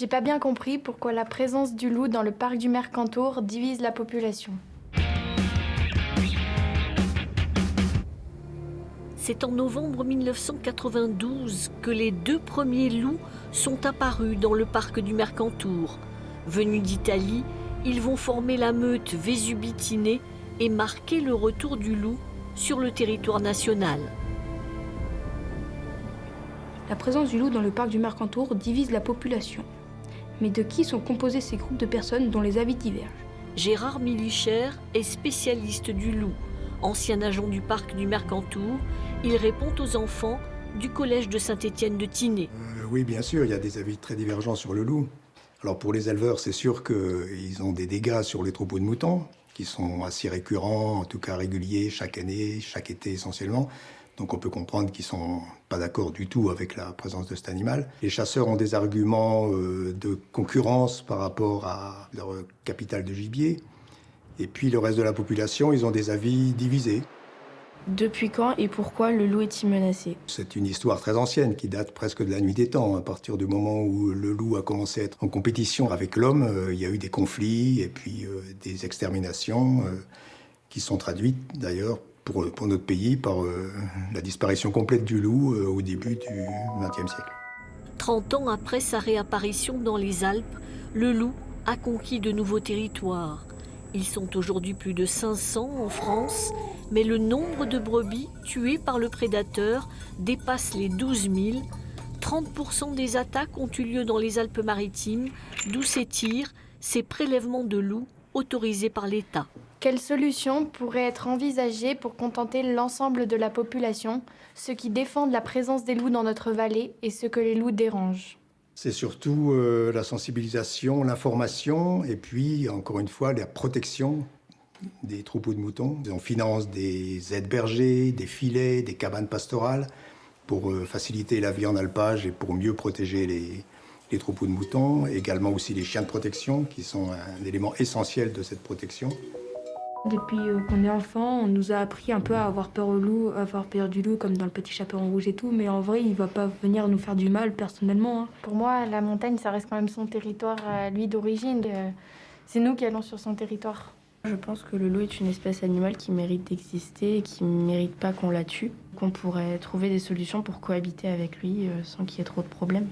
J'ai pas bien compris pourquoi la présence du loup dans le parc du Mercantour divise la population. C'est en novembre 1992 que les 2 premiers loups sont apparus dans le parc du Mercantour. Venus d'Italie, ils vont former la meute Vésubitinée et marquer le retour du loup sur le territoire national. La présence du loup dans le parc du Mercantour divise la population. Mais de qui sont composés ces groupes de personnes dont les avis divergent? Gérard Milicher est spécialiste du loup. Ancien agent du parc du Mercantour, il répond aux enfants du collège de Saint-Étienne de Tinée. Oui, bien sûr, il y a des avis très divergents sur le loup. Alors pour les éleveurs, c'est sûr qu'ils ont des dégâts sur les troupeaux de moutons, qui sont assez récurrents, en tout cas réguliers, chaque année, chaque été essentiellement. Donc on peut comprendre qu'ils ne sont pas d'accord du tout avec la présence de cet animal. Les chasseurs ont des arguments de concurrence par rapport à leur capital de gibier. Et puis le reste de la population, ils ont des avis divisés. Depuis quand et pourquoi le loup est-il menacé? C'est une histoire très ancienne qui date presque de la nuit des temps. À partir du moment où le loup a commencé à être en compétition avec l'homme, il y a eu des conflits et puis des exterminations qui sont traduites d'ailleurs pour notre pays par la disparition complète du loup au début du XXe siècle. 30 ans après sa réapparition dans les Alpes, le loup a conquis de nouveaux territoires. Ils sont aujourd'hui plus de 500 en France, mais le nombre de brebis tuées par le prédateur dépasse les 12 000. 30% des attaques ont eu lieu dans les Alpes-Maritimes, d'où ces tirs, ces prélèvements de loups autorisés par l'État. Quelles solutions pourraient être envisagées pour contenter l'ensemble de la population, ceux qui défendent la présence des loups dans notre vallée et ceux que les loups dérangent? C'est surtout la sensibilisation, l'information et puis, encore une fois, la protection des troupeaux de moutons. On finance des aides bergers, des filets, des cabanes pastorales pour faciliter la vie en alpage et pour mieux protéger les troupeaux de moutons. Également aussi les chiens de protection qui sont un élément essentiel de cette protection. Depuis qu'on est enfant, on nous a appris un peu à avoir peur au loup, à avoir peur du loup comme dans le Petit Chaperon Rouge et tout, mais en vrai, il va pas venir nous faire du mal personnellement. Pour moi, la montagne, ça reste quand même son territoire à lui d'origine. C'est nous qui allons sur son territoire. Je pense que le loup est une espèce animale qui mérite d'exister et qui ne mérite pas qu'on la tue, qu'on pourrait trouver des solutions pour cohabiter avec lui sans qu'il y ait trop de problèmes.